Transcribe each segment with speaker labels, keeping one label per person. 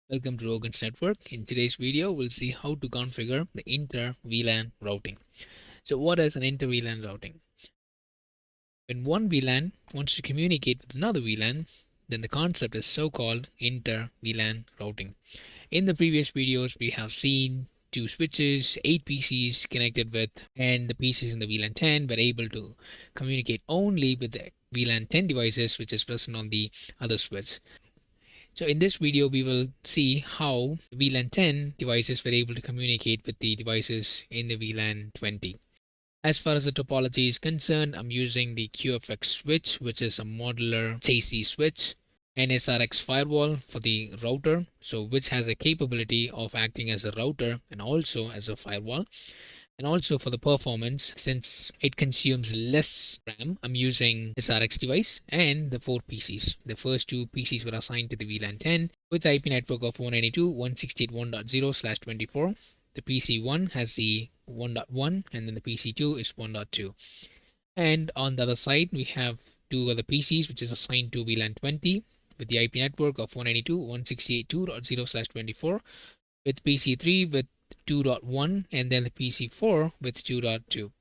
Speaker 1: Welcome to Rogan's Network. In today's video, we'll see how to configure the Inter-vlan routing. So what is an Inter-vlan routing? When one VLAN wants to communicate with another VLAN, then the concept is so-called Inter-vlan routing. In the previous videos, we have seen two switches, 8 PCs connected with, and the PCs in the VLAN 10 were able to communicate only with the VLAN 10 devices which is present on the other switch. So in this video, we will see how VLAN 10 devices were able to communicate with the devices in the VLAN 20. As far as the topology is concerned, I'm using the QFX switch, which is a modular chassis switch, and SRX firewall for the router, so which has the capability of acting as a router and also as a firewall. And also for the performance, since it consumes less RAM, I'm using SRX device and the 4 PCs. The first 2 PCs were assigned to the VLAN 10 with IP network of 192.168.1.0/24. The PC1 has the 1.1 and then the PC2 is 1.2. And on the other side, we have 2 other PCs which is assigned to VLAN 20 with the IP network of 192.168.2.0/24 with PC3 with 2.1 and then the PC4 with 2.2.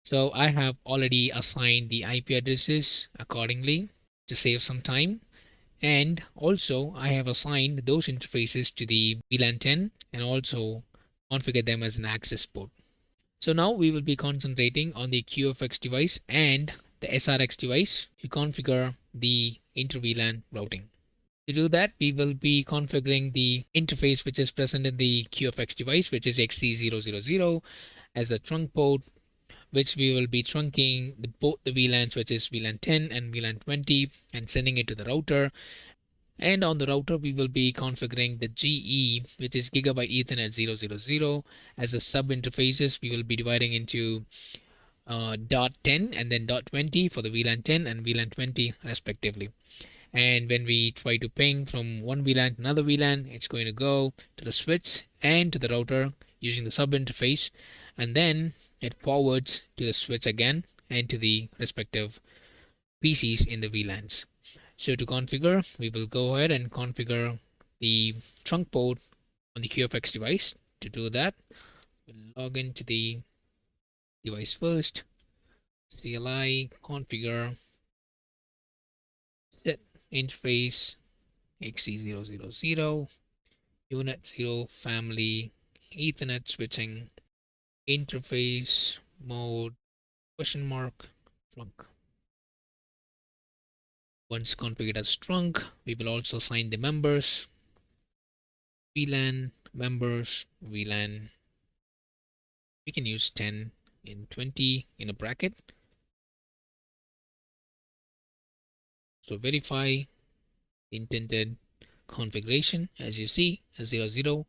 Speaker 1: So I have already assigned the IP addresses accordingly to save some time. And also I have assigned those interfaces to the VLAN 10 and also configure them as an access port. So now we will be concentrating on the QFX device and the SRX device to configure the Inter-vlan routing. To do that, we will be configuring the interface which is present in the QFX device, which is XC000 as a trunk port, which we will be trunking both the VLANs, which is VLAN 10 and VLAN 20, and sending it to the router. And on the router, we will be configuring the GE, which is Gigabyte Ethernet 000, as a sub-interfaces. We will be dividing into .10 and then .20 for the VLAN 10 and VLAN 20 respectively. And when we try to ping from one VLAN to another VLAN, it's going to go to the switch and to the router using the sub interface, and then it forwards to the switch again and to the respective PCs in the VLANs. So to configure, we will go ahead and configure the trunk port on the QFX device. To do that, we'll log into the device first, CLI configure set interface XC000 unit 0 family Ethernet switching interface mode question mark trunk. Once configured as trunk, we will also assign the members VLAN members VLAN. We can use 10 and 20 in a bracket. So verify intended configuration. As you see, 0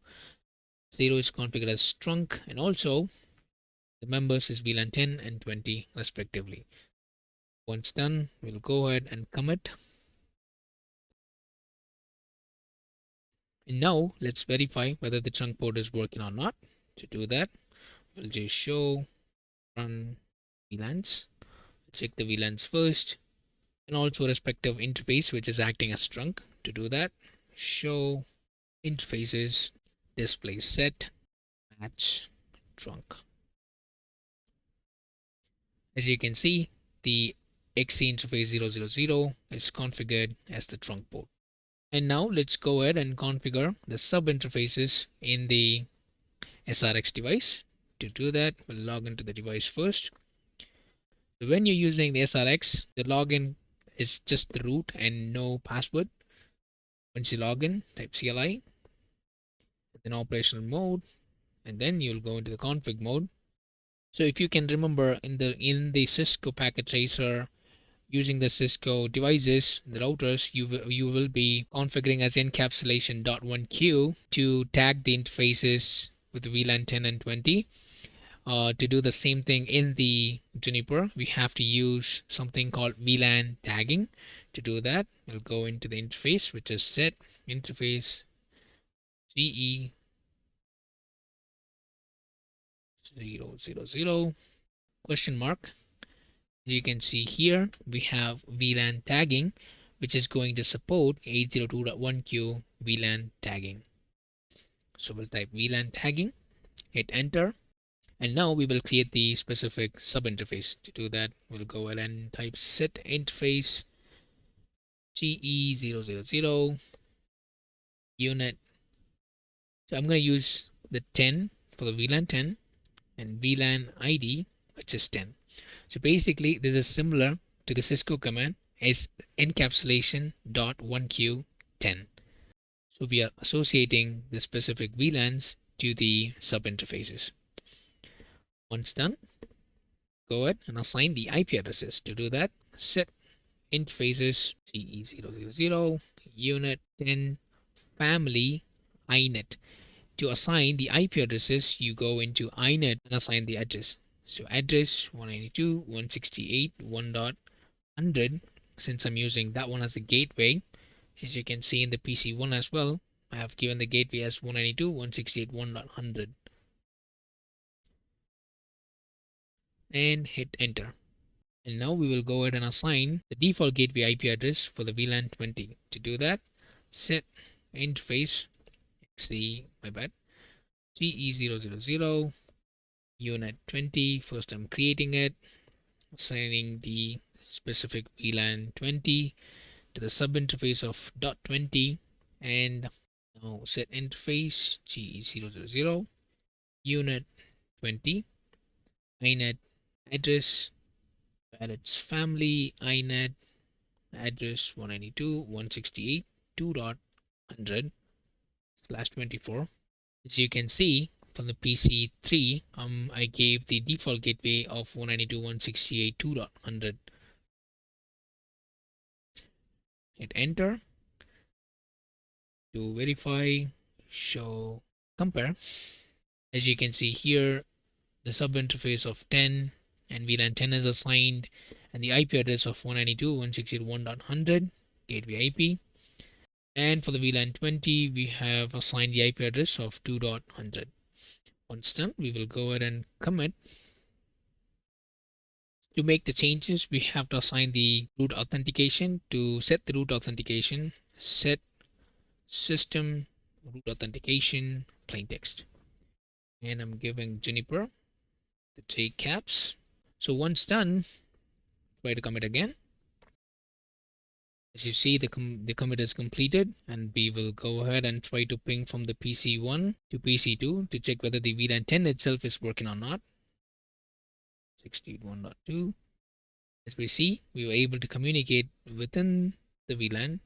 Speaker 1: is configured as trunk, and also the members is VLAN 10 and 20 respectively. Once done, we'll go ahead and commit. And now let's verify whether the trunk port is working or not. To do that, we'll just show run VLANs. Check the VLANs first, and also respective interface which is acting as trunk. To do that, show interfaces display set match trunk. As you can see, the XC interface 000 is configured as the trunk port. And now let's go ahead and configure the sub interfaces in the SRX device. To do that, we'll log into the device first. When you're using the SRX, the login is just the root and no password. Once you log in, type CLI, then operational mode, and then you'll go into the config mode. So if you can remember in the Cisco packet tracer, using the Cisco devices, the routers, you will be configuring as encapsulation.1q to tag the interfaces with VLAN 10 and 20. To do the same thing in the Juniper, we have to use something called VLAN tagging. To do that, we'll go into the interface, which is set interface GE 000 question mark. As you can see here, we have VLAN tagging, which is going to support 802.1q VLAN tagging. So we'll type VLAN tagging, hit enter, and now we will create the specific subinterface. To do that, we'll go ahead and type set interface GE000 unit. So I'm going to use the 10 for the VLAN 10 and VLAN ID, which is 10. So basically, this is similar to the Cisco command is encapsulation.1q10. So we are associating the specific VLANs to the subinterfaces. Once done, go ahead and assign the IP addresses. To do that, set interfaces GE000 unit 10 family inet. To assign the IP addresses, you go into inet and assign the address. So address 192.168.1.100. Since I'm using that one as the gateway, as you can see in the PC1 as well, I have given the gateway as 192.168.1.100 and hit enter. And now we will go ahead and assign the default gateway IP address for the VLAN 20. To do that, set interface GE000 unit 20. First I'm creating it, assigning the specific VLAN 20 to the subinterface of .20, and now set interface GE000 unit 20 inet address, and its family inet address 192.168.2.100/24. As you can see from the PC3, I gave the default gateway of 192.168.2.100. Hit enter to verify, show, compare. As you can see here, the subinterface of 10 and VLAN 10 is assigned, and the IP address of 192.168.1.100 gateway IP. And for the VLAN 20, we have assigned the IP address of 2.100. Once done, we will go ahead and commit. To make the changes, we have to assign the root authentication. To set the root authentication, set system root authentication plain text. And I'm giving Juniper the J caps. So once done, try to commit again. As you see, the commit is completed, and we will go ahead and try to ping from the PC1 to PC2 to check whether the VLAN 10 itself is working or not. 68.1.2. As we see, we were able to communicate within the VLAN.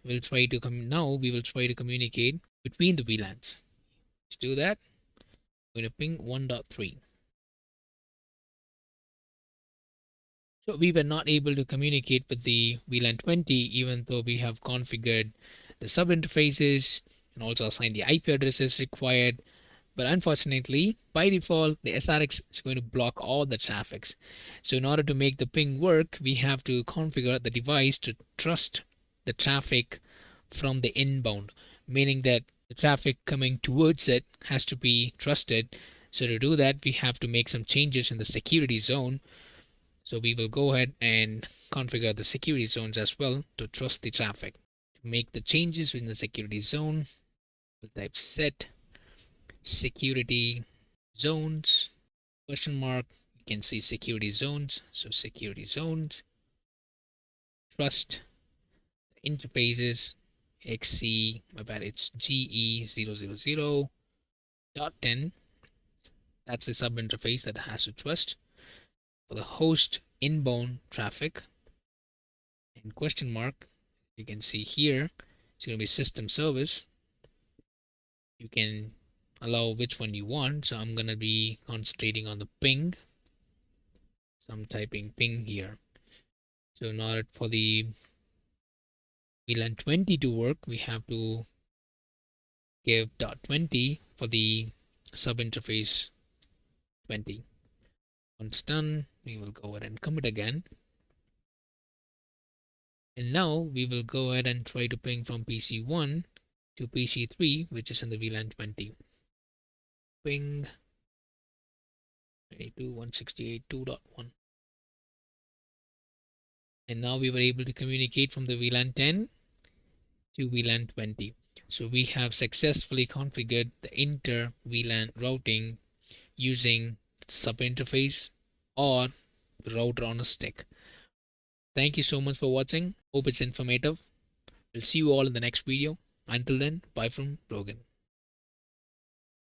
Speaker 1: We'll try to now we will try to communicate between the VLANs. To do that, we're going to ping 1.3. So we were not able to communicate with the VLAN 20 even though we have configured the subinterfaces and also assigned the IP addresses required. But unfortunately, by default, the SRX is going to block all the traffics. So in order to make the ping work, we have to configure the device to trust the traffic from the inbound, meaning that the traffic coming towards it has to be trusted. So to do that, we have to make some changes in the security zone. So we will go ahead and configure the security zones as well to trust the traffic. To make the changes in the security zone, we'll type set security zones question mark. You can see security zones. So security zones, trust interfaces XC, it's GE000.10. That's the subinterface that has to trust. For the host inbound traffic, and question mark, you can see here it's going to be system service. You can allow which one you want. So I'm going to be concentrating on the ping. So I'm typing ping here. So in order for the VLAN 20 to work, we have to give .20 for the subinterface 20. Once done, we will go ahead and commit again. And now we will go ahead and try to ping from PC1 to PC3, which is in the VLAN 20. Ping 92.168.2.1. And now we were able to communicate from the VLAN 10 to VLAN 20. So we have successfully configured the Inter-vlan routing using Subinterface or router on a stick. Thank you so much for watching. Hope it's informative. We'll see you all in the next video. Until then, bye from Rogan.